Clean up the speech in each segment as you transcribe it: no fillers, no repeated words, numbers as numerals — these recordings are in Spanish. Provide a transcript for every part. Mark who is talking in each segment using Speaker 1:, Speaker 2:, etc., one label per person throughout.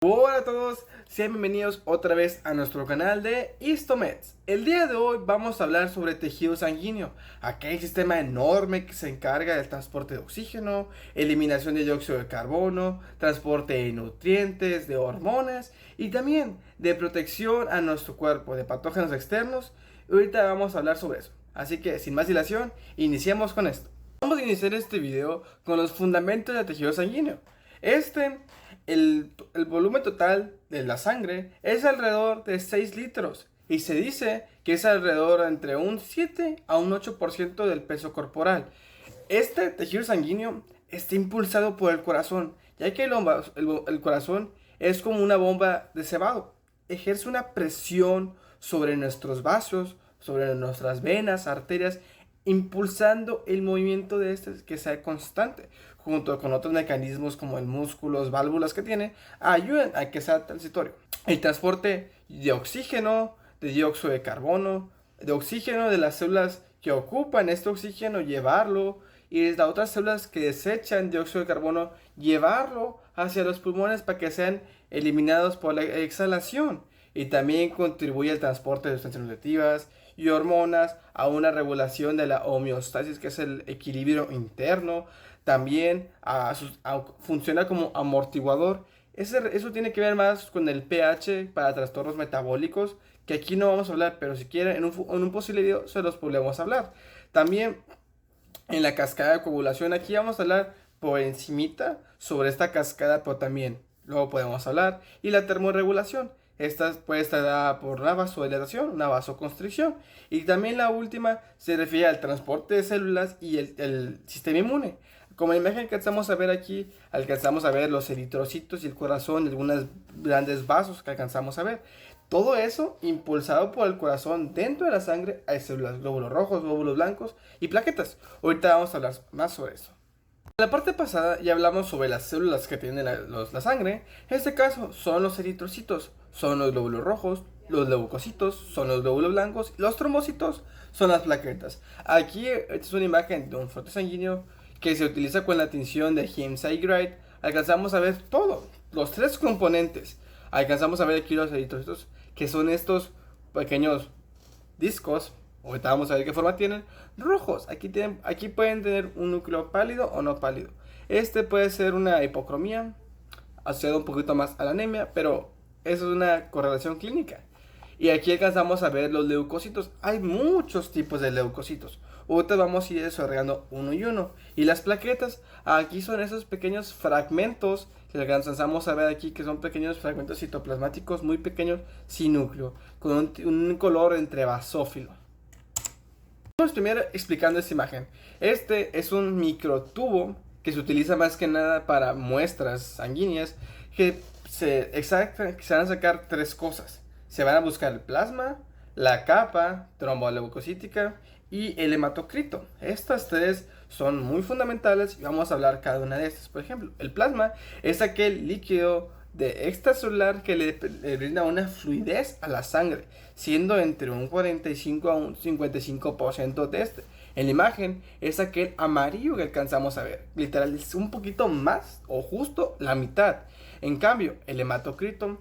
Speaker 1: Hola a todos, sean bienvenidos otra vez a nuestro canal de Histomeds. El día de hoy vamos a hablar sobre tejido sanguíneo, aquel sistema enorme que se encarga del transporte de oxígeno, eliminación de dióxido de carbono, transporte de nutrientes, de hormonas y también de protección a nuestro cuerpo de patógenos externos. Y ahorita vamos a hablar sobre eso, así que sin más dilación, iniciamos con esto. Vamos a iniciar este video con los fundamentos del tejido sanguíneo. El volumen total de la sangre es alrededor de 6 litros y se dice que es alrededor entre un 7 a un 8% del peso corporal. Este tejido sanguíneo está impulsado por el corazón, ya que el corazón es como una bomba de cebado. Ejerce una presión sobre nuestros vasos, sobre nuestras venas, arterias, impulsando el movimiento de este que sea constante, junto con otros mecanismos como el músculos, válvulas que tiene, ayudan a que sea transitorio. El transporte de oxígeno, de dióxido de carbono, de oxígeno de las células que ocupan este oxígeno, llevarlo, y de las otras células que desechan dióxido de carbono, llevarlo hacia los pulmones para que sean eliminados por la exhalación. Y también contribuye al transporte de sustancias nutritivas y hormonas, a una regulación de la homeostasis, que es el equilibrio interno. También funciona como amortiguador. Eso tiene que ver más con el pH para trastornos metabólicos, que aquí no vamos a hablar, pero si quieren en un posible video se los podemos hablar. También en la cascada de coagulación, aquí vamos a hablar por encimita sobre esta cascada, pero también luego podemos hablar. Y la termorregulación. Esta puede estar dada por una vasodilatación, una vasoconstricción. Y también la última se refiere al transporte de células y el sistema inmune. Como la imagen que alcanzamos a ver aquí, alcanzamos a ver los eritrocitos y el corazón y algunos grandes vasos que alcanzamos a ver. Todo eso impulsado por el corazón. Dentro de la sangre hay células, glóbulos rojos, glóbulos blancos y plaquetas. Ahorita vamos a hablar más sobre eso. En la parte pasada ya hablamos sobre las células que tiene la sangre. En este caso son los eritrocitos, son los glóbulos rojos, los leucocitos son los glóbulos blancos, los trombocitos son las plaquetas. Aquí esta es una imagen de un frote sanguíneo que se utiliza con la tinción de Heimsay-Wright. Alcanzamos a ver todo, los tres componentes. Alcanzamos a ver aquí los eritrocitos, que son estos pequeños discos. Ahorita vamos a ver qué forma tienen. Rojos, aquí pueden tener un núcleo pálido o no pálido. Este puede ser una hipocromía, asociado un poquito más a la anemia, pero eso es una correlación clínica. Y aquí alcanzamos a ver los leucocitos. Hay muchos tipos de leucocitos. Ahorita vamos a ir desarrollando uno y uno. Y las plaquetas, aquí son esos pequeños fragmentos que alcanzamos a ver aquí, que son pequeños fragmentos citoplasmáticos muy pequeños, sin núcleo, con un color entre basófilo. Vamos primero explicando esta imagen. Este es un microtubo que se utiliza más que nada para muestras sanguíneas, que se van a sacar tres cosas. Se van a buscar el plasma, la capa tromboleucocítica y el hematocrito. Estas tres son muy fundamentales y vamos a hablar cada una de estas. Por ejemplo, el plasma es aquel líquido de extracelular que le brinda una fluidez a la sangre, siendo entre un 45 a un 55% de este. En la imagen es aquel amarillo que alcanzamos a ver, literal es un poquito más o justo la mitad. En cambio, el hematocrito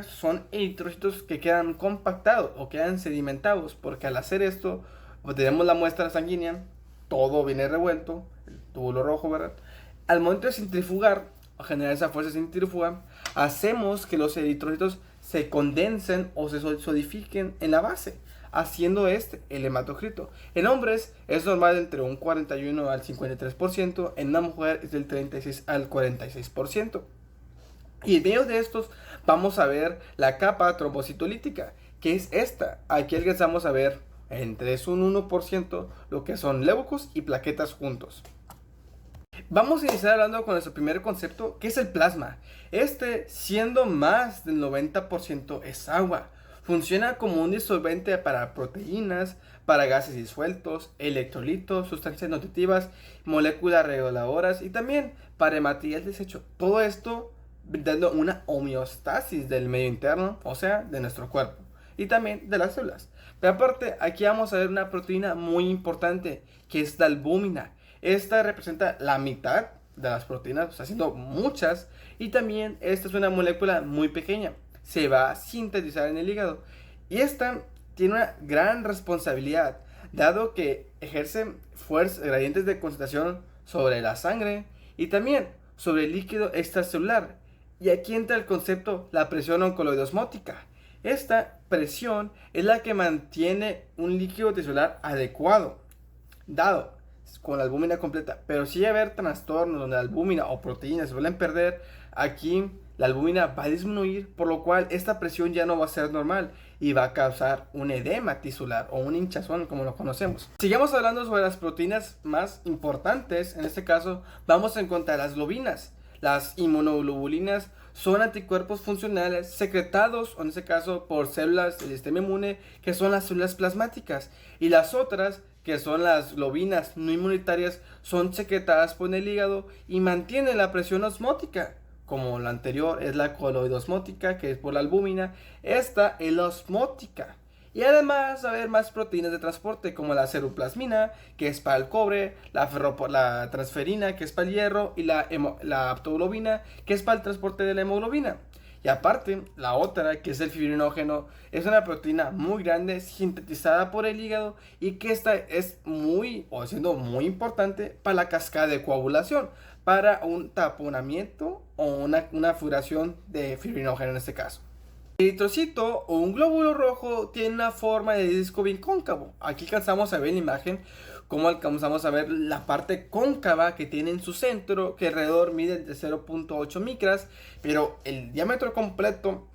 Speaker 1: son eritrocitos que quedan compactados o quedan sedimentados, porque al hacer esto obtenemos la muestra sanguínea, todo viene revuelto, el túbulo rojo, ¿verdad? Al momento de centrifugar o generar esa fuerza centrífuga, hacemos que los eritrocitos se condensen o se solidifiquen en la base, haciendo el hematocrito. En hombres es normal entre un 41 al 53%, en una mujer es del 36 al 46%. Y en medio de estos vamos a ver la capa trombocitolítica, que es esta. Aquí alcanzamos a ver entre un 1% lo que son leucos y plaquetas juntos. Vamos a iniciar hablando con nuestro primer concepto, que es el plasma. Siendo más del 90% es agua. Funciona como un disolvente para proteínas, para gases disueltos, electrolitos, sustancias nutritivas, moléculas reguladoras y también para material desecho. Todo esto dando una homeostasis del medio interno, o sea, de nuestro cuerpo y también de las células. Pero aparte, aquí vamos a ver una proteína muy importante, que es la albúmina. Esta representa la mitad de las proteínas, o sea, siendo muchas, Y también esta es una molécula muy pequeña, se va a sintetizar en el hígado. Y esta tiene una gran responsabilidad, dado que ejerce fuerzas, gradientes de concentración sobre la sangre y también sobre el líquido extracelular. Y aquí entra el concepto la presión oncoloidosmótica. Esta presión es la que mantiene un líquido tisular adecuado, dado con la albúmina completa. Pero si haber trastornos donde la albúmina o proteínas se suelen perder, aquí la albúmina va a disminuir, por lo cual esta presión ya no va a ser normal y va a causar un edema tisular o un hinchazón como lo conocemos. Sigamos hablando sobre las proteínas más importantes. En este caso vamos a encontrar las globinas. Las inmunoglobulinas son anticuerpos funcionales secretados, en este caso por células del sistema inmune, que son las células plasmáticas. Y las otras, que son las globinas no inmunitarias, son secretadas por el hígado y mantienen la presión osmótica. Como la anterior es la coloidosmótica, que es por la albúmina, esta es la osmótica. Y además va a haber más proteínas de transporte como la ceruplasmina, que es para el cobre, la transferina, que es para el hierro, y la aptoglobina, que es para el transporte de la hemoglobina. Y aparte, la otra, que es el fibrinógeno, es una proteína muy grande sintetizada por el hígado y que esta es siendo muy importante para la cascada de coagulación, para un taponamiento o una fibración de fibrinógeno en este caso. El eritrocito o un glóbulo rojo tiene una forma de disco bien cóncavo. Aquí alcanzamos a ver en la imagen cómo alcanzamos a ver la parte cóncava que tiene en su centro, que alrededor mide de 0.8 micras, pero el diámetro completo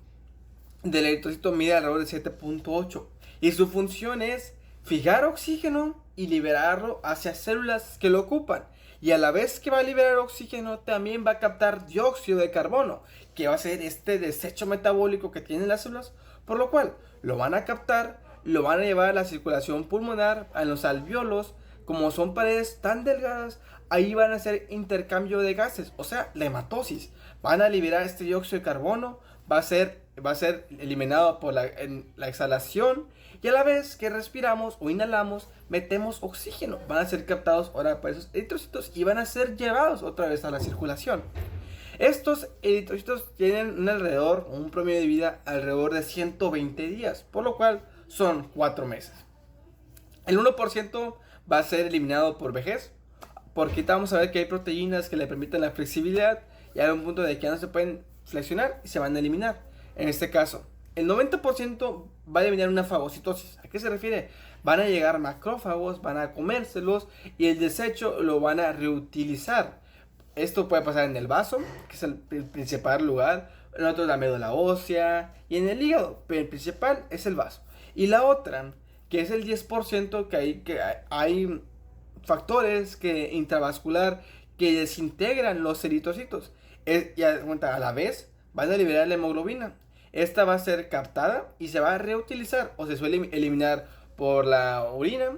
Speaker 1: del eritrocito mide alrededor de 7.8. Y su función es fijar oxígeno y liberarlo hacia células que lo ocupan. Y a la vez que va a liberar oxígeno, también va a captar dióxido de carbono, que va a ser este desecho metabólico que tienen las células, por lo cual lo van a captar, lo van a llevar a la circulación pulmonar, a los alvéolos. Como son paredes tan delgadas, ahí van a hacer intercambio de gases, o sea, la hematosis. Van a liberar este dióxido de carbono, va a ser eliminado por la exhalación, y a la vez que respiramos o inhalamos, metemos oxígeno. Van a ser captados ahora por esos eritrocitos y van a ser llevados otra vez a la circulación. Estos eritrocitos tienen un promedio de vida alrededor de 120 días, por lo cual son 4 meses. El 1% va a ser eliminado por vejez, porque vamos a ver que hay proteínas que le permiten la flexibilidad y hay un punto de que ya no se pueden flexionar y se van a eliminar. En este caso, el 90% va a eliminar una fagocitosis. ¿A qué se refiere? Van a llegar macrófagos, van a comérselos y el desecho lo van a reutilizar. Esto puede pasar en el vaso, que es el principal lugar, en otro la médula ósea y en el hígado, pero el principal es el vaso. Y la otra, que es el 10%, que hay factores intravascular que desintegran los eritrocitos. Y a la vez van a liberar la hemoglobina. Esta va a ser captada y se va a reutilizar o se suele eliminar por la orina,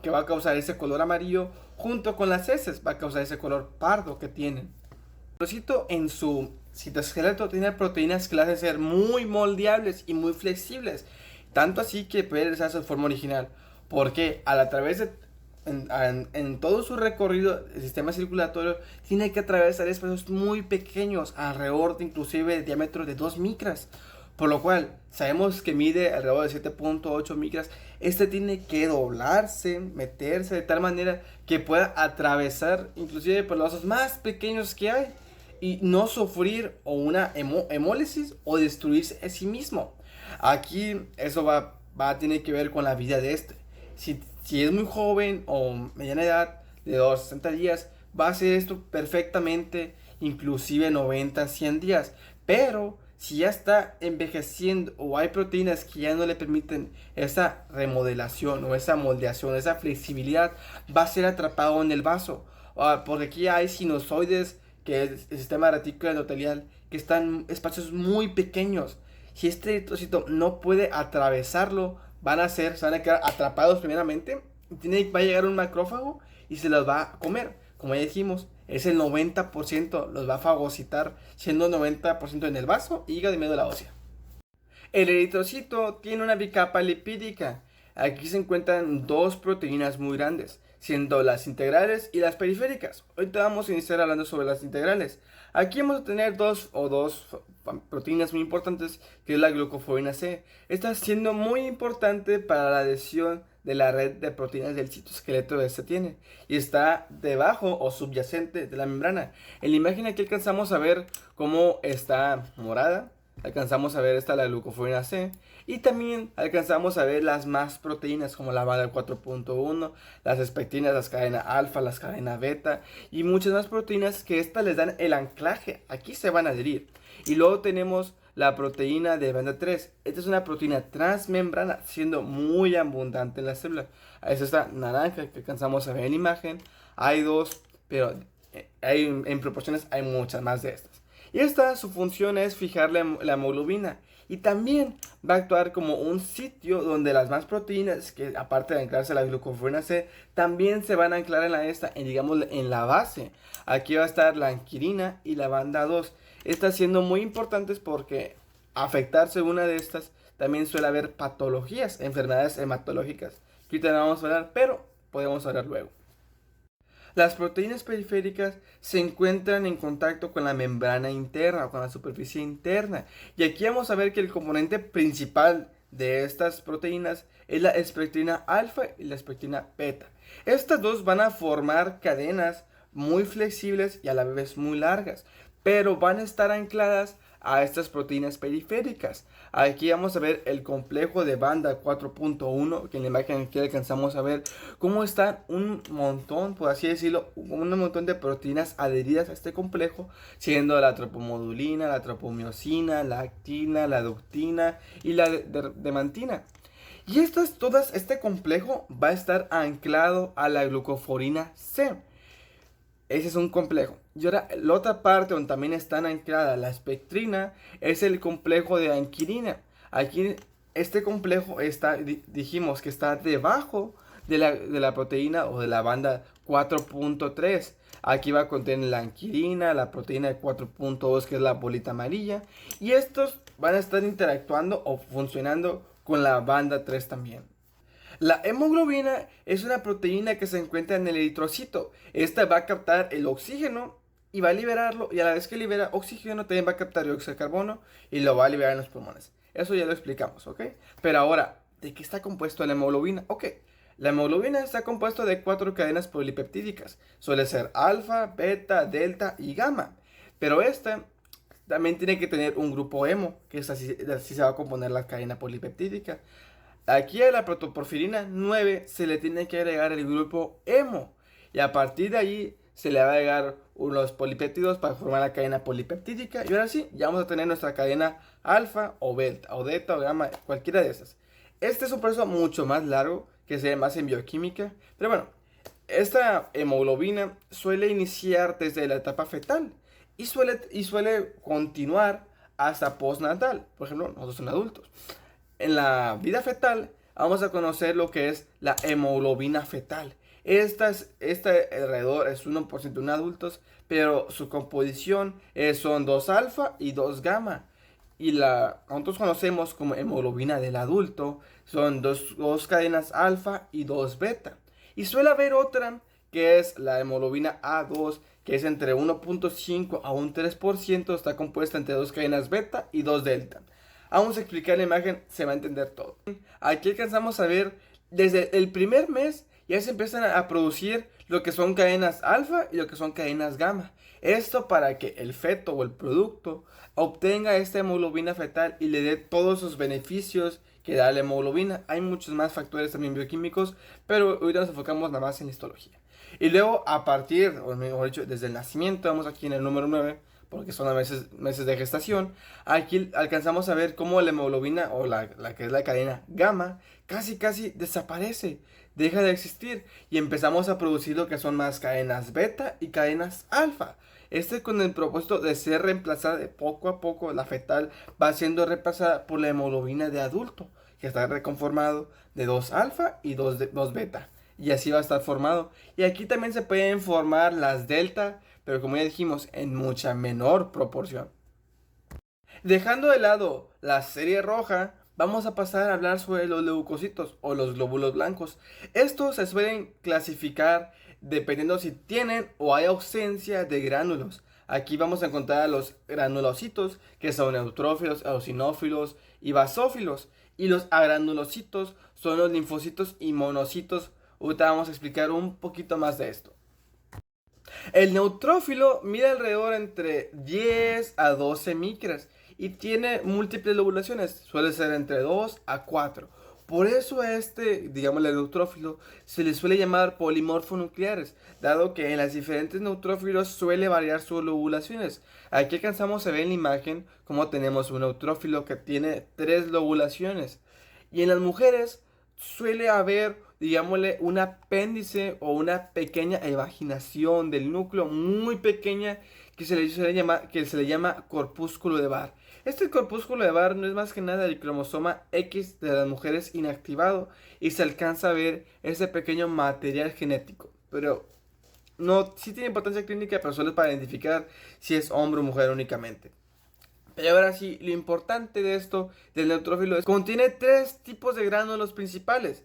Speaker 1: que va a causar ese color amarillo, junto con las heces va a causar ese color pardo que tienen. El eritrocito en su citoesqueleto tiene proteínas que le hacen ser muy moldeables y muy flexibles, tanto así que puede regresar a su forma original, porque a través de en todo su recorrido el sistema circulatorio tiene que atravesar espacios muy pequeños, alrededor de inclusive de diámetro de 2 micras, por lo cual sabemos que mide alrededor de 7.8 micras. Este tiene que doblarse, meterse de tal manera que pueda atravesar inclusive por los vasos más pequeños que hay y no sufrir o una hemólisis o destruirse a sí mismo. Aquí eso tiene que ver con la vida de este. Si es muy joven o mediana edad, de 2 a 60 días, va a hacer esto perfectamente, inclusive 90, 100 días. Pero si ya está envejeciendo o hay proteínas que ya no le permiten esa remodelación o esa moldeación, esa flexibilidad, va a ser atrapado en el vaso. Porque aquí hay sinusoides, que es el sistema reticular endotelial, que están en espacios muy pequeños. Si este eritrocito no puede atravesarlo, se van a quedar atrapados primeramente. Va a llegar un macrófago y se los va a comer. Como ya dijimos, es el 90%, los va a fagocitar, siendo 90% en el vaso, hígado y médula ósea. El eritrocito tiene una bicapa lipídica. Aquí se encuentran dos proteínas muy grandes. siendo las integrales y las periféricas. Ahorita vamos a iniciar hablando sobre las integrales. Aquí vamos a tener dos proteínas muy importantes, que es la glucoforina C. Esta siendo muy importante para la adhesión de la red de proteínas del citoesqueleto de este tiene, y está debajo o subyacente de la membrana. En la imagen aquí alcanzamos a ver cómo está morada. Alcanzamos a ver la glucoforina C, y también alcanzamos a ver las más proteínas como la banda 4.1, las espectinas, las cadenas alfa, las cadenas beta y muchas más proteínas que estas les dan el anclaje. Aquí se van a adherir. Y luego tenemos la proteína de banda 3. Esta es una proteína transmembrana, siendo muy abundante en la célula. Es esta naranja que alcanzamos a ver en la imagen. Hay dos, pero en proporciones hay muchas más de estas. Y su función es fijar la hemoglobina. Y también va a actuar como un sitio donde las más proteínas, que aparte de anclarse a la glucoforina C, también se van a anclar en la base. Aquí va a estar la anquirina y la banda 2. Estas siendo muy importantes porque afectarse una de estas también suele haber patologías, enfermedades hematológicas. Que ahorita no vamos a hablar, pero podemos hablar luego. Las proteínas periféricas se encuentran en contacto con la membrana interna o con la superficie interna. Y aquí vamos a ver que el componente principal de estas proteínas es la espectrina alfa y la espectrina beta. Estas dos van a formar cadenas muy flexibles y a la vez muy largas, pero van a estar ancladas a estas proteínas periféricas. Aquí vamos a ver el complejo de banda 4.1, que en la imagen aquí alcanzamos a ver cómo están un montón, por así decirlo, un montón de proteínas adheridas a este complejo, siendo la tropomodulina, la tropomiosina, la actina, la ductina y la demantina. Y este complejo va a estar anclado a la glucoforina C. Ese es un complejo. Y ahora, la otra parte donde también están ancladas la espectrina es el complejo de anquirina. Aquí, este complejo dijimos que está debajo de la proteína o de la banda 4.3. Aquí va a contener la anquirina, la proteína de 4.2, que es la bolita amarilla. Y estos van a estar interactuando o funcionando con la banda 3 también. La hemoglobina es una proteína que se encuentra en el eritrocito. Esta va a captar el oxígeno y va a liberarlo, y a la vez que libera oxígeno también va a captar dióxido de carbono y lo va a liberar en los pulmones. Eso ya lo explicamos, ¿ok? Pero ahora, ¿de qué está compuesto la hemoglobina? Ok, la hemoglobina está compuesta de 4 cadenas polipeptídicas. Suele ser alfa, beta, delta y gamma. Pero esta también tiene que tener un grupo hemo, que es así se va a componer la cadena polipeptídica. Aquí a la protoporfirina 9 se le tiene que agregar el grupo hemo. Y a partir de ahí se le va a agregar unos polipéptidos para formar la cadena polipeptídica. Y ahora sí, ya vamos a tener nuestra cadena alfa o beta, o delta o gamma, cualquiera de esas. Este es un proceso mucho más largo, que se ve más en bioquímica. Pero bueno, esta hemoglobina suele iniciar desde la etapa fetal y suele continuar hasta postnatal. Por ejemplo, nosotros somos adultos. En la vida fetal vamos a conocer lo que es la hemoglobina fetal. Este alrededor es 1% en adultos, pero su composición son 2 alfa y 2 gamma. Y nosotros conocemos como hemoglobina del adulto, son dos cadenas alfa y 2 beta. Y suele haber otra que es la hemoglobina A2, que es entre 1.5 a un 3%, está compuesta entre 2 cadenas beta y 2 delta. Vamos a explicar la imagen, se va a entender todo. Aquí alcanzamos a ver, desde el primer mes ya se empiezan a producir lo que son cadenas alfa y lo que son cadenas gamma. Esto para que el feto o el producto obtenga esta hemoglobina fetal y le dé todos sus beneficios que da la hemoglobina. Hay muchos más factores también bioquímicos, pero ahorita nos enfocamos nada más en histología. Y luego o mejor dicho, desde el nacimiento, vamos aquí en el número 9, porque son meses de gestación. Aquí alcanzamos a ver cómo la hemoglobina o la que es la cadena gamma casi desaparece, deja de existir, y empezamos a producir lo que son más cadenas beta y cadenas alfa. Con el propósito de ser reemplazada de poco a poco. La fetal va siendo reemplazada por la hemoglobina de adulto, que está reconformado de 2 alfa y 2 beta, y así va a estar formado. Y aquí también se pueden formar las delta, pero como ya dijimos, en mucha menor proporción. Dejando de lado la serie roja, vamos a pasar a hablar sobre los leucocitos o los glóbulos blancos. Estos se suelen clasificar dependiendo si tienen o hay ausencia de gránulos. Aquí vamos a encontrar a los granulocitos, que son neutrófilos, eosinófilos y basófilos. Y los agranulocitos son los linfocitos y monocitos. Ahorita vamos a explicar un poquito más de esto. El neutrófilo mide alrededor entre 10 a 12 micras y tiene múltiples lobulaciones, suele ser entre 2 a 4. Por eso a este, digamos, el neutrófilo se le suele llamar polimorfo nucleares, dado que en las diferentes neutrófilos suele variar sus lobulaciones. Aquí alcanzamos a ver en la imagen como tenemos un neutrófilo que tiene 3 lobulaciones. Y en las mujeres suele haber, digámosle, un apéndice o una pequeña evaginación del núcleo muy pequeña que se le llama corpúsculo de Barr. Este corpúsculo de Barr no es más que nada el cromosoma X de las mujeres inactivado y se alcanza a ver ese pequeño material genético. Pero no, sí tiene importancia clínica, pero solo es para identificar si es hombre o mujer únicamente. Pero ahora sí, lo importante de esto, del neutrófilo, es que contiene 3 tipos de gránulos principales.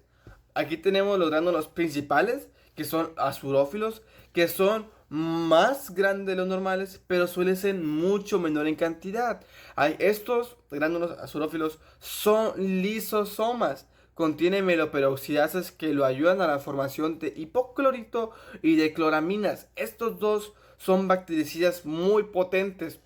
Speaker 1: Aquí tenemos los gránulos principales, que son azurófilos, que son más grandes de los normales, pero suelen ser mucho menor en cantidad. Estos gránulos azurófilos son lisosomas. Contienen meloperoxidasas que lo ayudan a la formación de hipoclorito y de cloraminas. Estos dos son bactericidas muy potentes,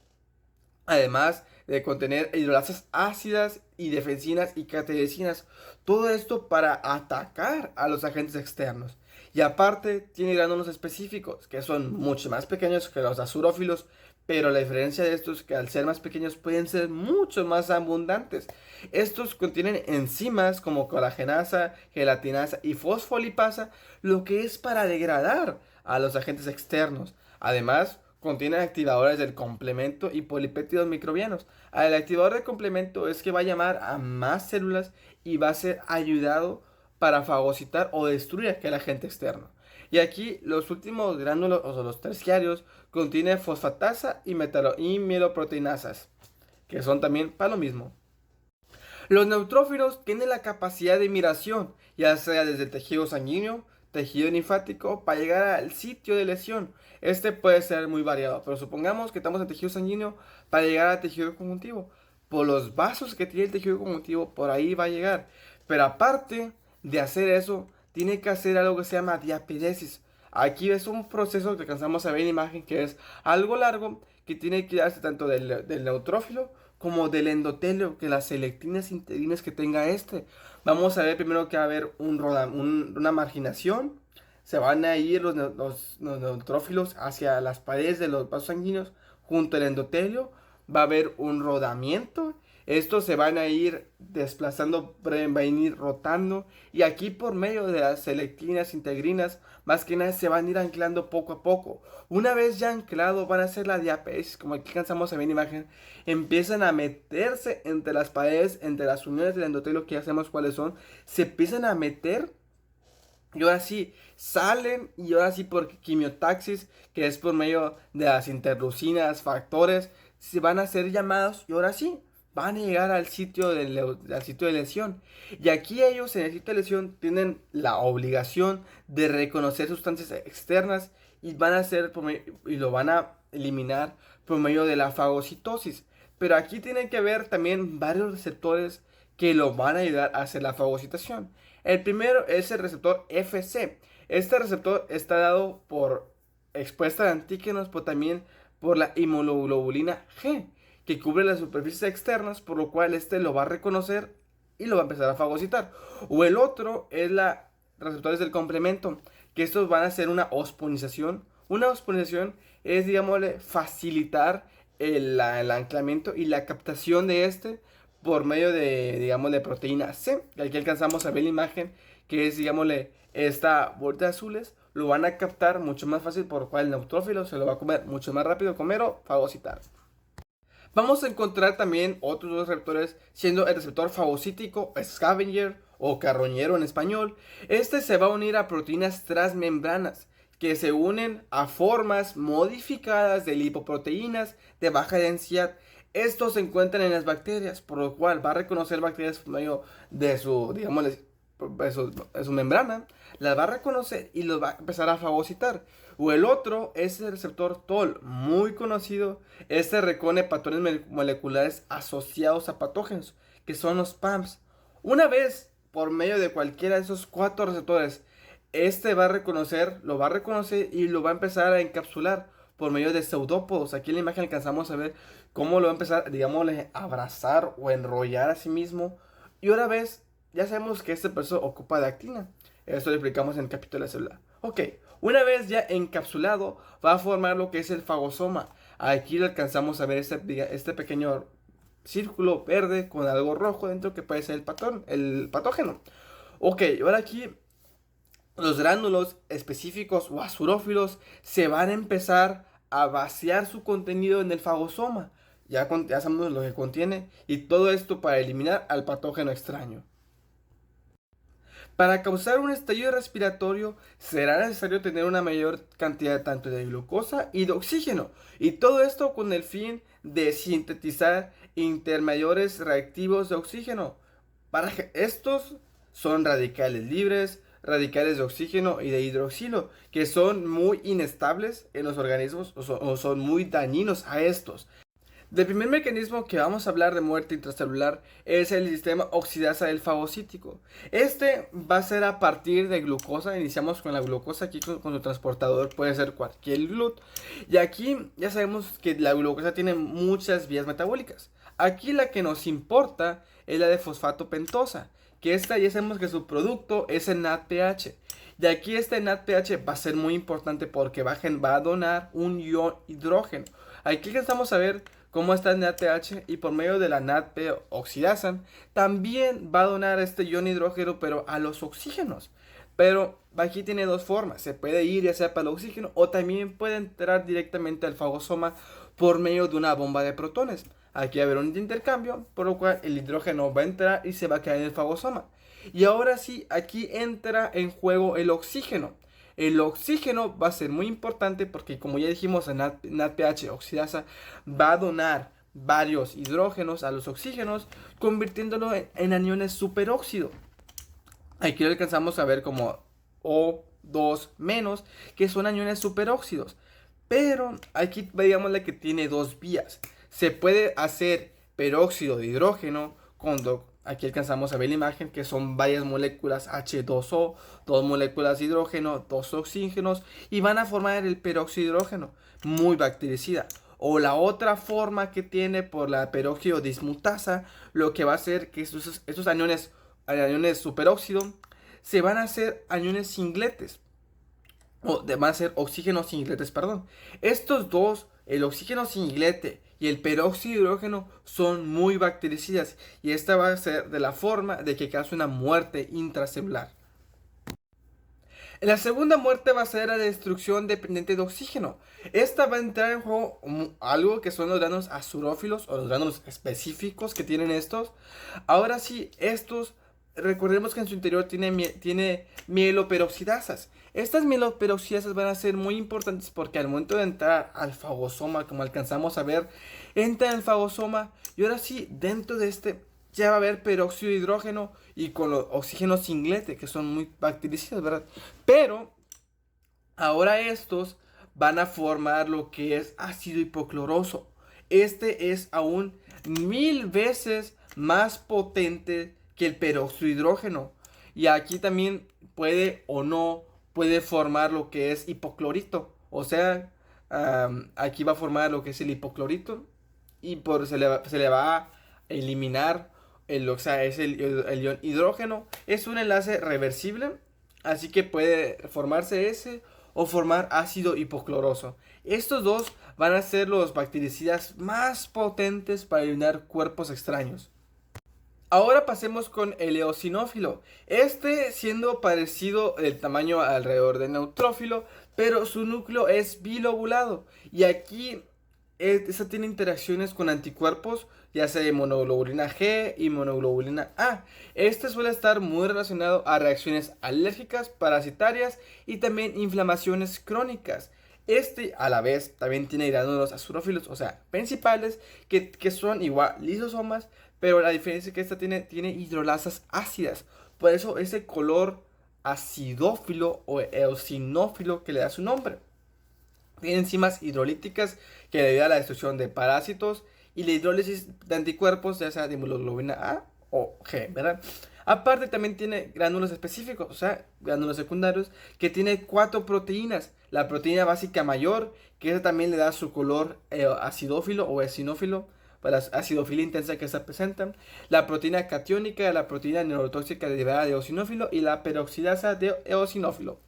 Speaker 1: además de contener hidrolasas ácidas y defensinas y catequisinas. Todo esto para atacar a los agentes externos. Y aparte tiene gránulos específicos que son mucho más pequeños que los azurófilos, pero la diferencia de estos es que al ser más pequeños pueden ser mucho más abundantes. Estos contienen enzimas como colagenasa, gelatinasa y fosfolipasa, lo que es para degradar a los agentes externos. Además, contienen activadores del complemento y polipéptidos microbianos. El activador del complemento es que va a llamar a más células y va a ser ayudado para fagocitar o destruir aquel agente externo. Y aquí los últimos gránulos o los terciarios contienen fosfatasa y mieloproteinasas, que son también para lo mismo. Los neutrófilos tienen la capacidad de migración, ya sea desde el tejido sanguíneo, tejido linfático, para llegar al sitio de lesión. Este puede ser muy variado, pero supongamos que estamos en tejido sanguíneo para llegar al tejido conjuntivo. Por los vasos que tiene el tejido conjuntivo, por ahí va a llegar. Pero aparte de hacer eso, tiene que hacer algo que se llama diapiresis. Aquí es un proceso que alcanzamos a ver en imagen que es algo largo que tiene que darse tanto del neutrófilo como del endotelio, que las selectinas integrinas que tenga este. Vamos a ver primero que va a haber una marginación. Se van a ir los neutrófilos hacia las paredes de los vasos sanguíneos junto al endotelio. Va a haber un rodamiento. Estos se van a ir desplazando, van a ir rotando. Y aquí por medio de las selectinas integrinas, más que nada se van a ir anclando poco a poco. Una vez ya anclado, van a hacer la diapesis, como aquí cansamos de ver en imagen. Empiezan a meterse entre las paredes, entre las uniones del endotelio, que ya sabemos cuáles son. Se empiezan a meter. Y ahora sí, salen y ahora sí por quimiotaxis, que es por medio de las interleucinas, factores, se van a ser llamados y ahora sí, van a llegar al sitio de lesión. Y aquí ellos en el sitio de lesión tienen la obligación de reconocer sustancias externas y van a hacer y lo van a eliminar por medio de la fagocitosis. Pero aquí tienen que haber también varios receptores que lo van a ayudar a hacer la fagocitación. El primero es el receptor FC. Este receptor está dado por expuesta de antígenos, pero también por la inmunoglobulina G, que cubre las superficies externas, por lo cual este lo va a reconocer y lo va a empezar a fagocitar. O el otro es la receptores del complemento, que estos van a hacer una osponización. Una osponización es, digámosle, facilitar el anclamiento y la captación de este por medio de, digámosle, proteína C. Aquí alcanzamos a ver la imagen, que es, digámosle, esta bolita de azules. Lo van a captar mucho más fácil, por lo cual el neutrófilo se lo va a comer mucho más rápido, comer o fagocitar. Vamos a encontrar también otros dos receptores, siendo el receptor fagocítico, scavenger o carroñero en español. Este se va a unir a proteínas transmembranas, que se unen a formas modificadas de lipoproteínas de baja densidad. Estos se encuentran en las bacterias, por lo cual va a reconocer bacterias por medio de su, digamos, de su membrana, las va a reconocer y los va a empezar a fagocitar. O el otro es el receptor TOL, muy conocido. Este reconoce patrones moleculares asociados a patógenos, que son los PAMs. Una vez por medio de cualquiera de esos 4 receptores, este lo va a reconocer y lo va a empezar a encapsular por medio de pseudópodos. Aquí en la imagen alcanzamos a ver cómo lo va a empezar, digamos, a abrazar o enrollar a sí mismo. Y una vez, ya sabemos que este proceso ocupa de actina. Esto lo explicamos en el capítulo de célula. Ok, una vez ya encapsulado, va a formar lo que es el fagosoma. Aquí lo alcanzamos a ver este pequeño círculo verde con algo rojo dentro que puede ser el patógeno. Ok, ahora aquí los gránulos específicos o azurófilos se van a empezar a vaciar su contenido en el fagosoma. Ya sabemos lo que contiene y todo esto para eliminar al patógeno extraño. Para causar un estallido respiratorio será necesario tener una mayor cantidad tanto de glucosa y de oxígeno, y todo esto con el fin de sintetizar intermediarios reactivos de oxígeno. Estos son radicales libres, radicales de oxígeno y de hidroxilo, que son muy inestables en los organismos o son muy dañinos a estos. Del primer mecanismo que vamos a hablar de muerte intracelular es el sistema oxidasa del fagocítico. Este va a ser a partir de glucosa. Iniciamos con la glucosa aquí con su transportador, puede ser cualquier GLUT. Y aquí ya sabemos que la glucosa tiene muchas vías metabólicas. Aquí la que nos importa es la de fosfato pentosa, que esta ya sabemos que su producto es el NADPH. Y aquí este NADPH va a ser muy importante porque va a donar un ion hidrógeno. Aquí estamos a ver cómo está el NADPH y por medio de la NADP oxidasa también va a donar este ion hidrógeno pero a los oxígenos. Pero aquí tiene dos formas, se puede ir ya sea para el oxígeno o también puede entrar directamente al fagosoma por medio de una bomba de protones. Aquí va a haber un intercambio, por lo cual el hidrógeno va a entrar y se va a quedar en el fagosoma. Y ahora sí, aquí entra en juego el oxígeno. El oxígeno va a ser muy importante porque, como ya dijimos, el NADPH oxidasa va a donar varios hidrógenos a los oxígenos, convirtiéndolo en aniones superóxido. Aquí lo alcanzamos a ver como O2 menos, que son aniones superóxidos. Pero aquí veíamos que tiene dos vías. Se puede hacer peróxido de hidrógeno aquí alcanzamos a ver la imagen que son varias moléculas H2O, dos moléculas de hidrógeno, dos oxígenos y van a formar el peróxido de hidrógeno, muy bactericida. O la otra forma que tiene por la peróxido dismutasa, lo que va a hacer que estos aniones superóxido se van a hacer aniones singletes. Van a ser oxígenos singletes, perdón. Estos dos, el oxígeno singlete y el peróxido de hidrógeno, son muy bactericidas y esta va a ser de la forma de que cause una muerte intracelular. La segunda muerte va a ser la destrucción dependiente de oxígeno. Esta va a entrar en juego algo que son los gránulos azurófilos o los gránulos específicos que tienen estos. Ahora sí, estos, recordemos que en su interior tiene mieloperoxidasas. Estas mieloperoxidasas van a ser muy importantes porque al momento de entrar al fagosoma, como alcanzamos a ver, entra en el fagosoma y ahora sí, dentro de este ya va a haber peróxido de hidrógeno y con los oxígenos singlete, que son muy bactericidas, ¿verdad? Pero ahora estos van a formar lo que es ácido hipocloroso. Este es aún 1000 veces más potente que el peróxido de hidrógeno. Y aquí también puede formar lo que es hipoclorito. O sea, aquí va a formar lo que es el hipoclorito y se le va a eliminar el ion hidrógeno. Es un enlace reversible, así que puede formarse ese o formar ácido hipocloroso. Estos dos van a ser los bactericidas más potentes para eliminar cuerpos extraños. Ahora pasemos con el eosinófilo. Este siendo parecido el tamaño alrededor del neutrófilo, pero su núcleo es bilobulado. Y aquí esta tiene interacciones con anticuerpos, ya sea de monoglobulina G y monoglobulina A. Este suele estar muy relacionado a reacciones alérgicas, parasitarias y también inflamaciones crónicas. Este, a la vez, también tiene gránulos azurófilos, o sea, principales, que son igual lisosomas, pero la diferencia es que esta tiene hidrolasas ácidas. Por eso ese color acidófilo o eosinófilo que le da su nombre. Tiene enzimas hidrolíticas que le ayudan a la destrucción de parásitos y la hidrólisis de anticuerpos, ya sea de hemoglobina A o G, ¿verdad? Aparte también tiene gránulos específicos, o sea, gránulos secundarios, que tiene cuatro proteínas. La proteína básica mayor, que esa también le da su color acidófilo o eosinófilo, para la acidofilia intensa que se presenta. La proteína catiónica, la proteína neurotóxica derivada de eosinófilo y la peroxidasa de eosinófilo.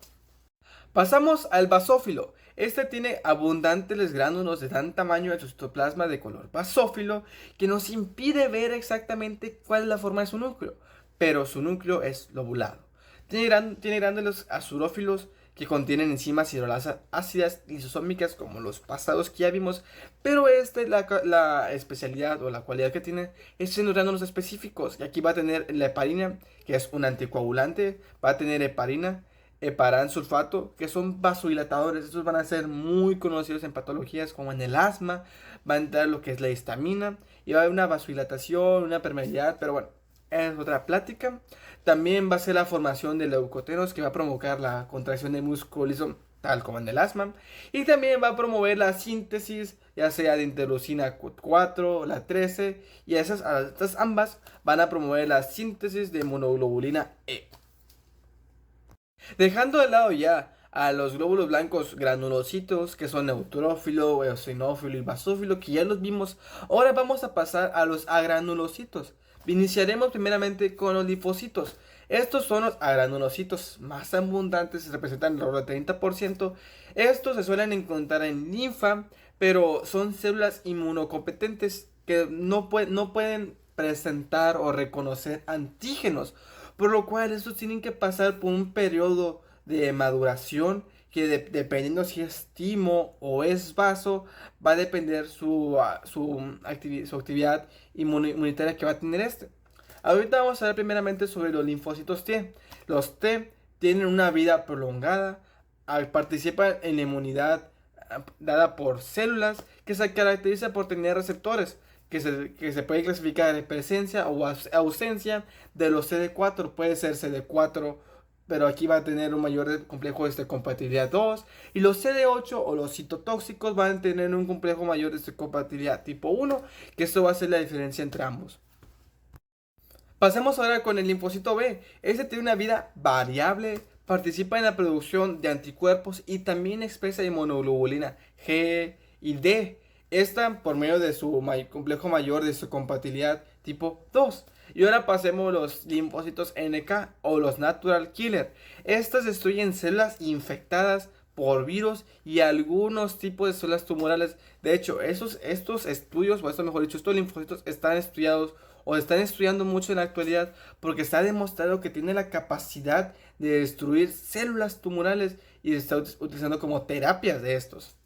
Speaker 1: Pasamos al basófilo. Este tiene abundantes gránulos de gran tamaño en su citoplasma de color basófilo que nos impide ver exactamente cuál es la forma de su núcleo, pero su núcleo es lobulado. Tiene gránulos azurófilos que contienen enzimas hidrolasas ácidas lisosómicas como los pasados que ya vimos, pero la especialidad o la cualidad que tiene es en los gránulos específicos. Y aquí va a tener la heparina, que es un anticoagulante, va a tener heparina, heparan sulfato, que son vasodilatadores. Estos van a ser muy conocidos en patologías como en el asma. Va a entrar lo que es la histamina y va a haber una vasodilatación, una permeabilidad, pero bueno, es otra plática. También va a ser la formación de leucoteros que va a provocar la contracción del músculo liso, tal como en el asma. Y también va a promover la síntesis, ya sea de interleucina 4, la 13, y estas ambas van a promover la síntesis de monoglobulina E. Dejando de lado ya a los glóbulos blancos granulocitos, que son neutrófilo, eosinófilo y basófilo, que ya los vimos, ahora vamos a pasar a los agranulocitos. Iniciaremos primeramente con los linfocitos. Estos son los agranulocitos más abundantes, representan alrededor del 30%. Estos se suelen encontrar en linfa, pero son células inmunocompetentes que no pueden presentar o reconocer antígenos, por lo cual estos tienen que pasar por un periodo de maduración que dependiendo si es timo o es vaso, va a depender su actividad inmunitaria que va a tener este. Ahorita vamos a ver primeramente sobre los linfocitos T. Los T tienen una vida prolongada, participan en la inmunidad dada por células que se caracteriza por tener receptores que se puede clasificar de presencia o ausencia de los CD4. Puede ser CD4, pero aquí va a tener un mayor complejo de compatibilidad 2. Y los CD8 o los citotóxicos van a tener un complejo mayor de compatibilidad tipo 1, que esto va a ser la diferencia entre ambos. Pasemos ahora con el linfocito B. Este tiene una vida variable, participa en la producción de anticuerpos y también expresa inmunoglobulina G y D. Esta por medio de su complejo mayor de su compatibilidad tipo 2. Y ahora pasemos a los linfocitos NK o los natural killer. Estas destruyen células infectadas por virus y algunos tipos de células tumorales. De hecho, estos estudios, o esto mejor dicho, estos linfocitos están estudiados o están estudiando mucho en la actualidad porque está demostrado que tiene la capacidad de destruir células tumorales y se está utilizando como terapias de estos.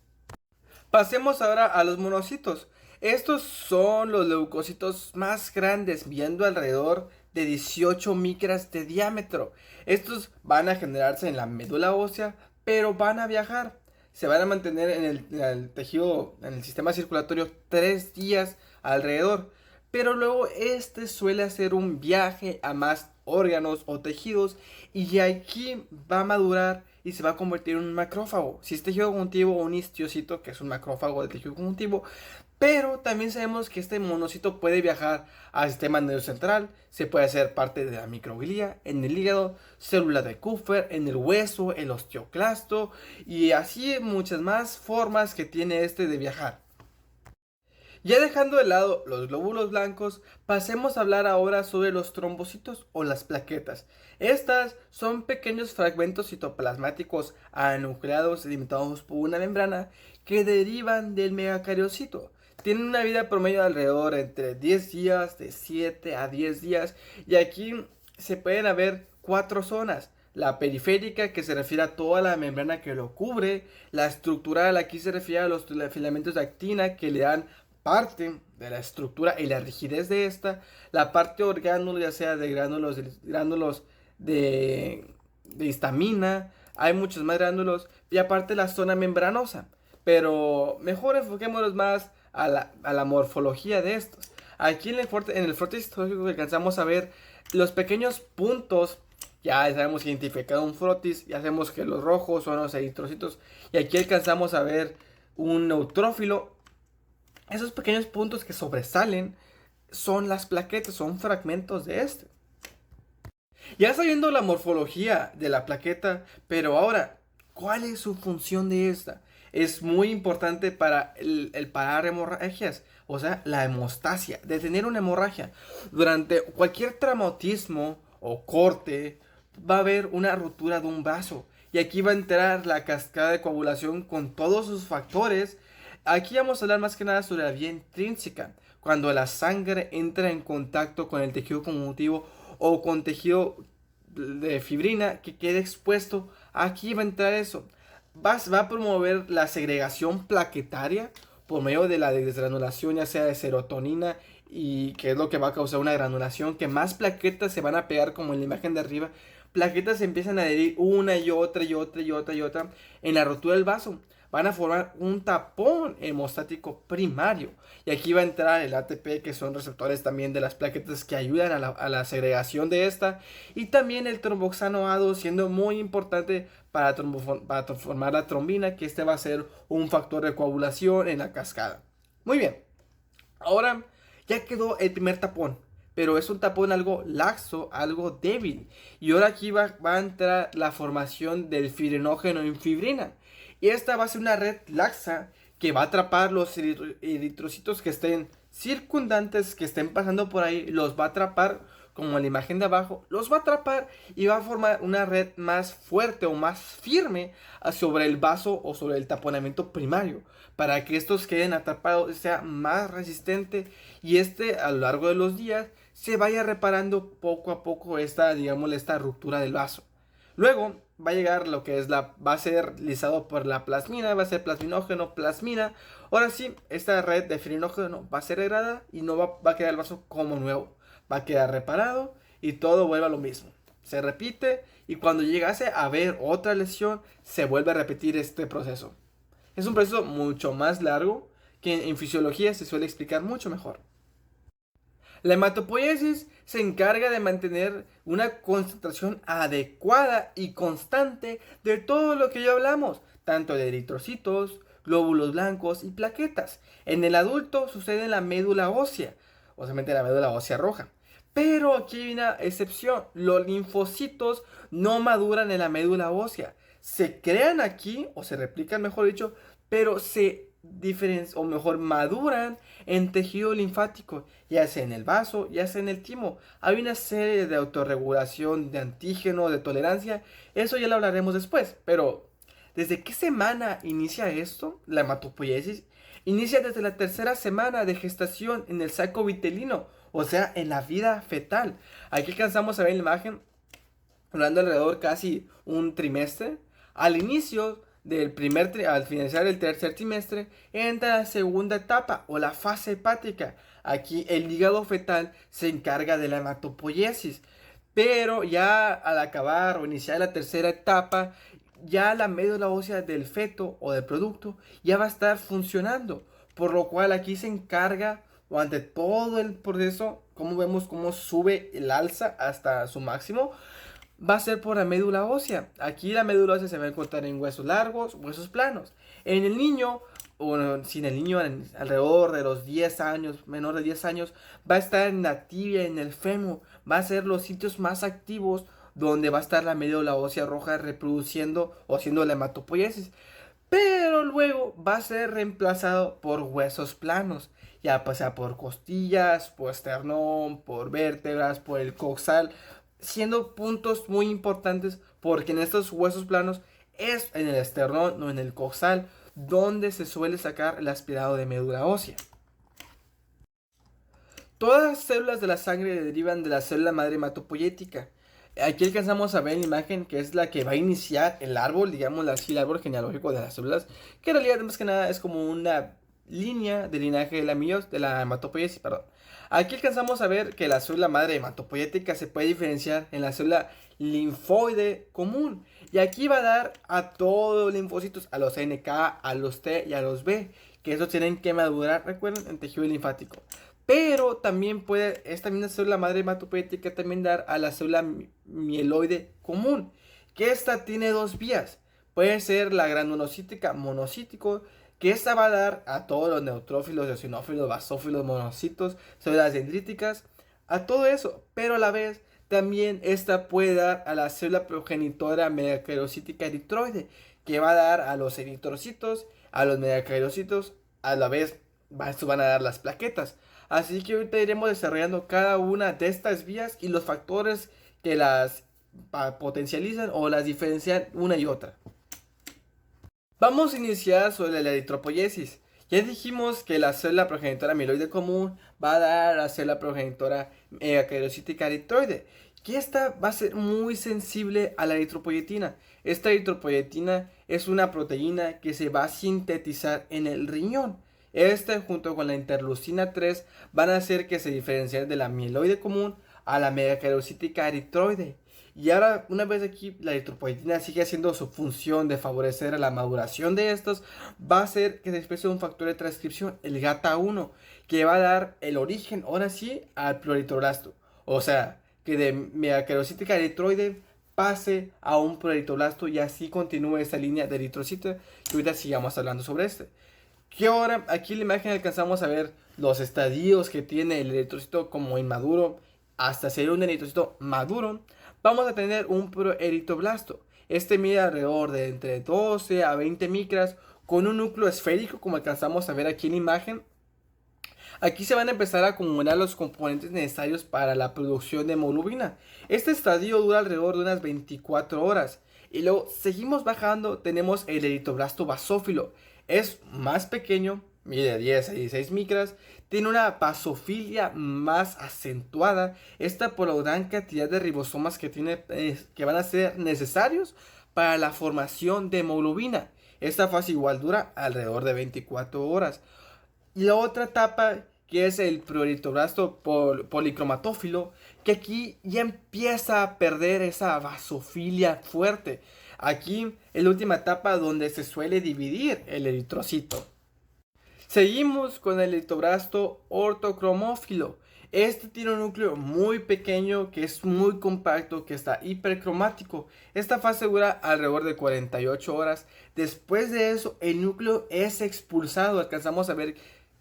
Speaker 1: Pasemos ahora a los monocitos. Estos son los leucocitos más grandes, viendo alrededor de 18 micras de diámetro. Estos van a generarse en la médula ósea, pero van a viajar. Se van a mantener en el tejido, en el sistema circulatorio 3 días alrededor. Pero luego este suele hacer un viaje a más órganos o tejidos y aquí va a madurar y se va a convertir en un macrófago. Si es tejido conjuntivo o un histiocito, que es un macrófago de tejido conjuntivo. Pero también sabemos que este monocito puede viajar al sistema nervioso central, se puede hacer parte de la microglía, en el hígado, célula de Kupffer, en el hueso, el osteoclasto y así muchas más formas que tiene este de viajar. Ya dejando de lado los glóbulos blancos, pasemos a hablar ahora sobre los trombocitos o las plaquetas. Estas son pequeños fragmentos citoplasmáticos anucleados delimitados por una membrana que derivan del megacariocito. Tienen una vida promedio de alrededor entre 10 días, de 7 a 10 días, y aquí se pueden haber 4 zonas. La periférica, que se refiere a toda la membrana que lo cubre. La estructural, aquí se refiere a los filamentos de actina que le dan parte de la estructura y la rigidez de esta. La parte orgánulo, ya sea de gránulos de histamina, hay muchos más gránulos, y aparte la zona membranosa. Pero mejor enfoquémonos más a la morfología de estos. Aquí en el frotis histológico alcanzamos a ver los pequeños puntos. Ya sabemos identificado un frotis, ya sabemos que los rojos son los eritrocitos. Y aquí alcanzamos a ver un neutrófilo. Esos pequeños puntos que sobresalen son las plaquetas, son fragmentos de este. Ya sabiendo la morfología de la plaqueta, pero ahora, ¿cuál es su función de esta? Es muy importante para el parar hemorragias, o sea, la hemostasia, detener una hemorragia. Durante cualquier traumatismo o corte, va a haber una ruptura de un vaso. Y aquí va a entrar la cascada de coagulación con todos sus factores. Aquí vamos a hablar más que nada sobre la vía intrínseca, cuando la sangre entra en contacto con el tejido conjuntivo o con tejido de fibrina que quede expuesto. Aquí va a entrar eso. Va a promover la segregación plaquetaria por medio de la desgranulación, ya sea de serotonina, y que es lo que va a causar una granulación, que más plaquetas se van a pegar, como en la imagen de arriba. Plaquetas se empiezan a adherir una y otra y otra y otra y otra en la rotura del vaso. Van a formar un tapón hemostático primario. Y aquí va a entrar el ATP, que son receptores también de las plaquetas que ayudan a la segregación de esta. Y también el tromboxano A2, siendo muy importante para transformar la trombina, que este va a ser un factor de coagulación en la cascada. Muy bien. Ahora ya quedó el primer tapón, pero es un tapón algo laxo, algo débil. Y ahora aquí va a entrar la formación del fibrinógeno en fibrina. Y esta va a ser una red laxa que va a atrapar los eritrocitos que estén circundantes, que estén pasando por ahí, los va a atrapar, como en la imagen de abajo, los va a atrapar y va a formar una red más fuerte o más firme sobre el vaso o sobre el taponamiento primario, para que estos queden atrapados, sea más resistente, y a lo largo de los días se vaya reparando poco a poco esta, digamos, esta ruptura del vaso. Luego va a llegar lo que es va a ser lisado por la plasmina, va a ser plasminógeno, plasmina. Ahora sí, esta red de fibrinógeno va a ser degradada y no va a quedar el vaso como nuevo. Va a quedar reparado y todo vuelve a lo mismo. Se repite, y cuando llegase a haber otra lesión, se vuelve a repetir este proceso. Es un proceso mucho más largo que en fisiología se suele explicar mucho mejor. La hematopoiesis se encarga de mantener una concentración adecuada y constante de todo lo que ya hablamos, tanto de eritrocitos, glóbulos blancos y plaquetas. En el adulto sucede en la médula ósea, obviamente la médula ósea roja. Pero aquí hay una excepción: los linfocitos no maduran en la médula ósea. Se crean aquí, o se replican, mejor dicho, pero o mejor, maduran en tejido linfático, ya sea en el vaso, ya sea en el timo. Hay una serie de autorregulación, de antígeno, de tolerancia. Eso ya lo hablaremos después. Pero, ¿desde qué semana inicia esto? La hematopoiesis inicia desde la tercera semana de gestación en el saco vitelino, o sea, en la vida fetal. Aquí alcanzamos a ver la imagen, hablando alrededor casi un trimestre. Al inicio al finalizar el tercer trimestre, entra la segunda etapa o la fase hepática. Aquí el hígado fetal se encarga de la hematopoiesis. Pero ya al acabar o iniciar la tercera etapa, ya la médula ósea del feto o del producto ya va a estar funcionando. Por lo cual aquí se encarga, o ante todo el proceso, como vemos cómo sube el alza hasta su máximo, va a ser por la médula ósea. Aquí la médula ósea se va a encontrar en huesos largos, huesos planos. En el niño, o si en el niño alrededor de los 10 años, menor de 10 años, va a estar en la tibia, en el fémur. Va a ser los sitios más activos donde va a estar la médula ósea roja reproduciendo o haciendo la hematopoiesis. Pero luego va a ser reemplazado por huesos planos, ya sea por costillas, por esternón, por vértebras, por el coxal, siendo puntos muy importantes porque en estos huesos planos es en el esternón o en el coxal donde se suele sacar el aspirado de médula ósea. Todas las células de la sangre derivan de la célula madre hematopoyética. Aquí alcanzamos a ver la imagen que es la que va a iniciar el árbol, digamos así, el árbol genealógico de las células, que en realidad más que nada es como una línea de linaje de la hematopoiesis, perdón. Aquí alcanzamos a ver que la célula madre hematopoyética se puede diferenciar en la célula linfoide común. Y aquí va a dar a todos los linfocitos, a los NK, a los T y a los B, que esos tienen que madurar, recuerden, en tejido linfático. Pero también puede esta misma célula madre hematopoyética también dar a la célula mieloide común, que esta tiene dos vías. Puede ser la granulocítica monocítico, que esta va a dar a todos los neutrófilos, eosinófilos, basófilos, monocitos, células dendríticas, a todo eso, pero a la vez también esta puede dar a la célula progenitora megacardiocítica eritroide, que va a dar a los eritrocitos, a los megacardiocitos, a la vez estos van a dar las plaquetas. Así que ahorita iremos desarrollando cada una de estas vías y los factores que las potencializan o las diferencian una y otra. Vamos a iniciar sobre la eritropoyesis. Ya dijimos que la célula progenitora mieloide común va a dar a la célula progenitora megacardiocítica eritroide, que esta va a ser muy sensible a la eritropoyetina. Esta eritropoyetina es una proteína que se va a sintetizar en el riñón. Esta junto con la interleucina 3 van a hacer que se diferencie de la mieloide común a la megacardiocítica eritroide. Y ahora, una vez aquí, la eritropoyetina sigue haciendo su función de favorecer a la maduración de estos, va a hacer que se exprese un factor de transcripción, el GATA1, que va a dar el origen, ahora sí, al pluritroblasto. O sea, que de megacardiocítica eritroide pase a un pluritroblasto y así continúe esta línea de eritrocito, que ahorita sigamos hablando sobre este. Que ahora, aquí en la imagen alcanzamos a ver los estadios que tiene el eritrocito como inmaduro hasta ser un eritrocito maduro. Vamos a tener un proeritroblasto. Este mide alrededor de entre 12 a 20 micras con un núcleo esférico como alcanzamos a ver aquí en la imagen. Aquí se van a empezar a acumular los componentes necesarios para la producción de hemoglobina. Este estadio dura alrededor de unas 24 horas. Y luego seguimos bajando, tenemos el eritroblasto basófilo. Es más pequeño, mide 10 a 16 micras, tiene una basofilia más acentuada, esta por la gran cantidad de ribosomas que tiene, que van a ser necesarios para la formación de hemoglobina. Esta fase igual dura alrededor de 24 horas. Y la otra etapa, que es el proeritroblasto policromatófilo, que aquí ya empieza a perder esa basofilia fuerte. Aquí es la última etapa donde se suele dividir el eritrocito. Seguimos con el eritroblasto ortocromófilo. Este tiene un núcleo muy pequeño que es muy compacto, que está hipercromático. Esta fase dura alrededor de 48 horas. Después de eso, el núcleo es expulsado. Alcanzamos a ver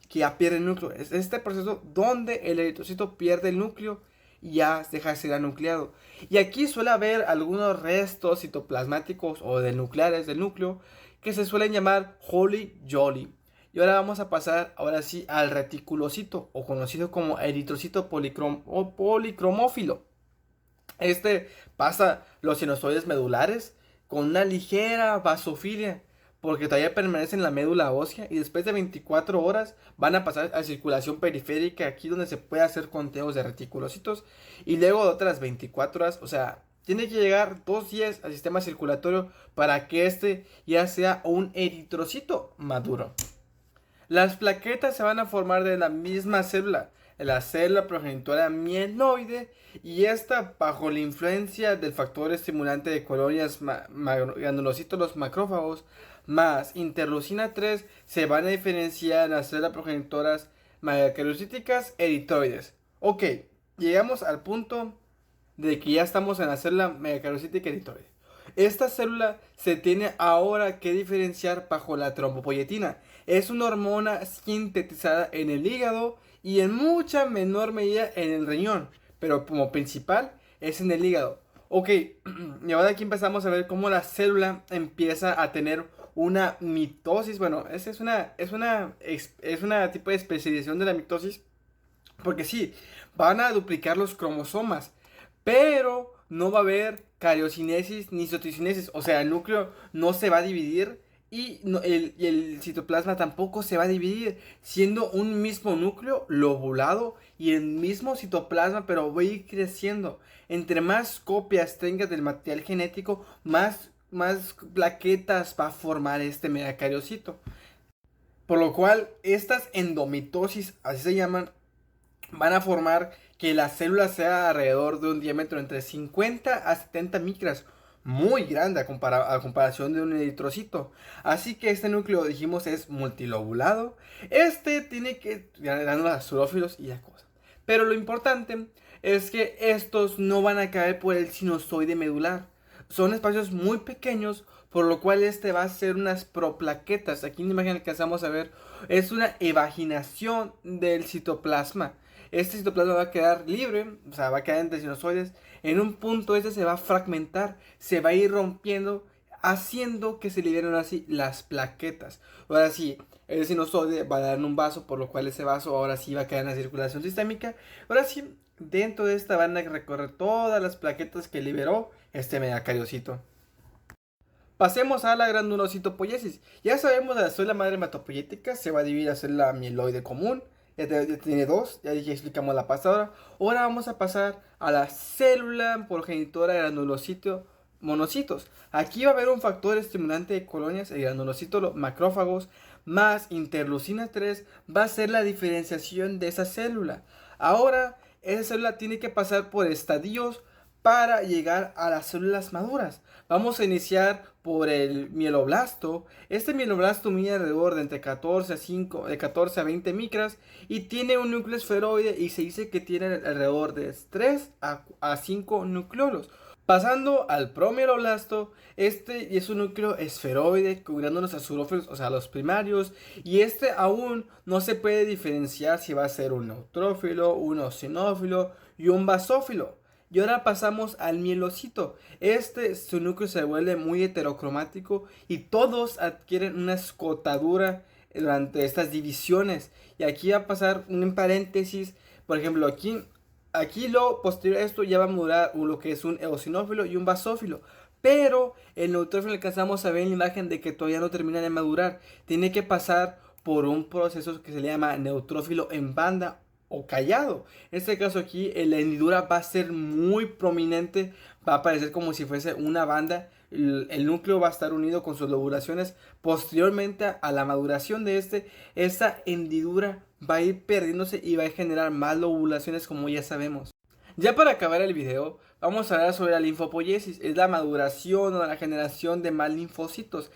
Speaker 1: que ya pierde el núcleo. Es este proceso donde el eritrocito pierde el núcleo y ya deja de ser anucleado. Y aquí suele haber algunos restos citoplasmáticos o de nucleares del núcleo que se suelen llamar Holy Jolly. Y ahora vamos a pasar ahora sí al reticulocito o conocido como eritrocito policromófilo. Este pasa los sinusoides medulares con una ligera basofilia porque todavía permanece en la médula ósea y después de 24 horas van a pasar a circulación periférica, aquí donde se puede hacer conteos de reticulocitos, y luego de otras 24 horas, o sea, tiene que llegar 2 días al sistema circulatorio para que este ya sea un eritrocito maduro. Las plaquetas se van a formar de la misma célula, la célula progenitora mieloide, y esta bajo la influencia del factor estimulante de colonias granulocitos, los macrófagos, más interleucina 3, se van a diferenciar las células progenitoras megacardiocíticas eritroides. Ok, llegamos al punto de que ya estamos en la célula megacardiocítica eritroide. Esta célula se tiene ahora que diferenciar bajo la trombopoyetina. Es una hormona sintetizada en el hígado y en mucha menor medida en el riñón, pero como principal es en el hígado. Ok, y ahora aquí empezamos a ver cómo la célula empieza a tener una mitosis. Bueno, esa es una tipo de especialización de la mitosis, porque sí, van a duplicar los cromosomas, pero no va a haber cariocinesis ni citocinesis, o sea, el núcleo no se va a dividir y el citoplasma tampoco se va a dividir, siendo un mismo núcleo lobulado y el mismo citoplasma, pero va a ir creciendo. Entre más copias tengas del material genético, más plaquetas va a formar este megacariocito. Por lo cual, estas endomitosis, así se llaman, van a formar que la célula sea alrededor de un diámetro entre 50 a 70 micras, muy grande a comparación de un eritrocito. Así que este núcleo, dijimos, es multilobulado. Este tiene que ganar los azurófilos y la cosa. Pero lo importante es que estos no van a caer por el sinusoide medular. Son espacios muy pequeños, por lo cual este va a ser unas proplaquetas. Aquí en la imagen alcanzamos a ver, es una evaginación del citoplasma. Este citoplasma va a quedar libre, o sea, va a quedar entre sinusoides. En un punto este se va a fragmentar, se va a ir rompiendo, haciendo que se liberen así las plaquetas. Ahora sí, el sinusoide va a dar un vaso, por lo cual ese vaso ahora sí va a quedar en la circulación sistémica. Ahora sí, dentro de esta van a recorrer todas las plaquetas que liberó este megacariocito. Pasemos a la granulocitopoiesis. Ya sabemos de la célula madre hematopoyética, se va a dividir a célula mieloide común. Ya tiene dos, ya dije, explicamos la pasada. Ahora vamos a pasar a la célula progenitora de granulocito monocitos. Aquí va a haber un factor estimulante de colonias, el granulocito macrófagos, más interleucina 3, va a ser la diferenciación de esa célula. Ahora, esa célula tiene que pasar por estadios para llegar a las células maduras. Vamos a iniciar por el mieloblasto. Este mieloblasto mide alrededor de entre 14 a 20 micras y tiene un núcleo esferoide y se dice que tiene alrededor de 3 a 5 nucleolos. Pasando al promieloblasto, este es un núcleo esferoide cubriendo los azurófilos, o sea, los primarios, y este aún no se puede diferenciar si va a ser un neutrófilo, un eosinófilo y un basófilo. Y ahora pasamos al mielocito. Su núcleo se vuelve muy heterocromático y todos adquieren una escotadura durante estas divisiones. Y aquí va a pasar un paréntesis, por ejemplo, aquí lo posterior a esto ya va a madurar lo que es un eosinófilo y un basófilo. Pero el neutrófilo alcanzamos a ver en la imagen de que todavía no termina de madurar. Tiene que pasar por un proceso que se le llama neutrófilo en banda o callado. En este caso aquí la hendidura va a ser muy prominente, va a parecer como si fuese una banda. El núcleo va a estar unido con sus lobulaciones. Posteriormente a la maduración de esa hendidura va a ir perdiéndose y va a generar más lobulaciones, como ya sabemos. Ya para acabar el video, vamos a hablar sobre la linfopoiesis. Es la maduración o la generación de más linfocitos.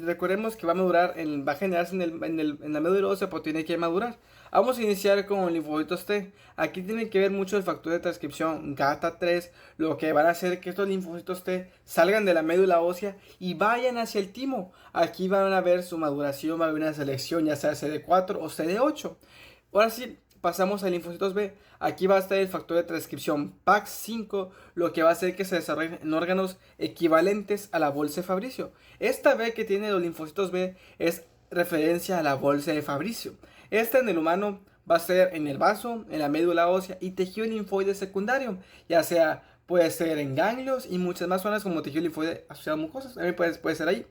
Speaker 1: Recordemos que va a generarse en la médula ósea, pero tiene que madurar. Vamos a iniciar con linfocitos T. Aquí tiene que ver mucho el factor de transcripción GATA3, lo que van a hacer que estos linfocitos T salgan de la médula ósea y vayan hacia el timo. Aquí van a ver su maduración, va a haber una selección, ya sea CD4 o CD8. Ahora sí, pasamos a linfocitos B. Aquí va a estar el factor de transcripción PAX5, lo que va a hacer que se desarrollen en órganos equivalentes a la bolsa de Fabricio. Esta B que tiene los linfocitos B es referencia a la bolsa de Fabricio. Esta en el humano va a ser en el vaso, en la médula ósea y tejido linfoide secundario, ya sea puede ser en ganglios y muchas más zonas como tejido linfoide asociado a mucosas, también puede ser ahí.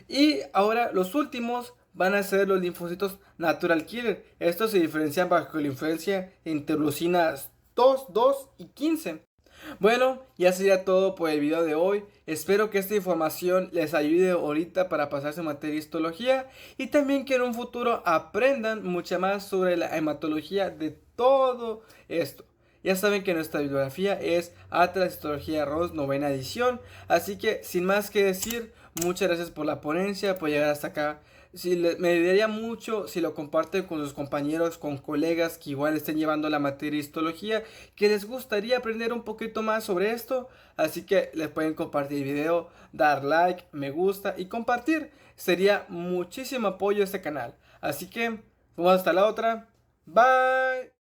Speaker 1: Y ahora los últimos van a ser los linfocitos natural killer. Estos se diferencian bajo la influencia de interleucinas 2, 2 y 15. Bueno, ya sería todo por el video de hoy. Espero que esta información les ayude ahorita para pasarse materia de histología y también que en un futuro aprendan mucha más sobre la hematología de todo esto. Ya saben que nuestra bibliografía es Atlas Histología Ross, 9ª edición. Así que sin más que decir, muchas gracias por la ponencia, por llegar hasta acá. Me ayudaría mucho si lo comparten con sus compañeros, con colegas que igual estén llevando la materia de histología, que les gustaría aprender un poquito más sobre esto. Así que les pueden compartir el video, dar like, me gusta y compartir. Sería muchísimo apoyo a este canal. Así que, vamos hasta la otra. Bye.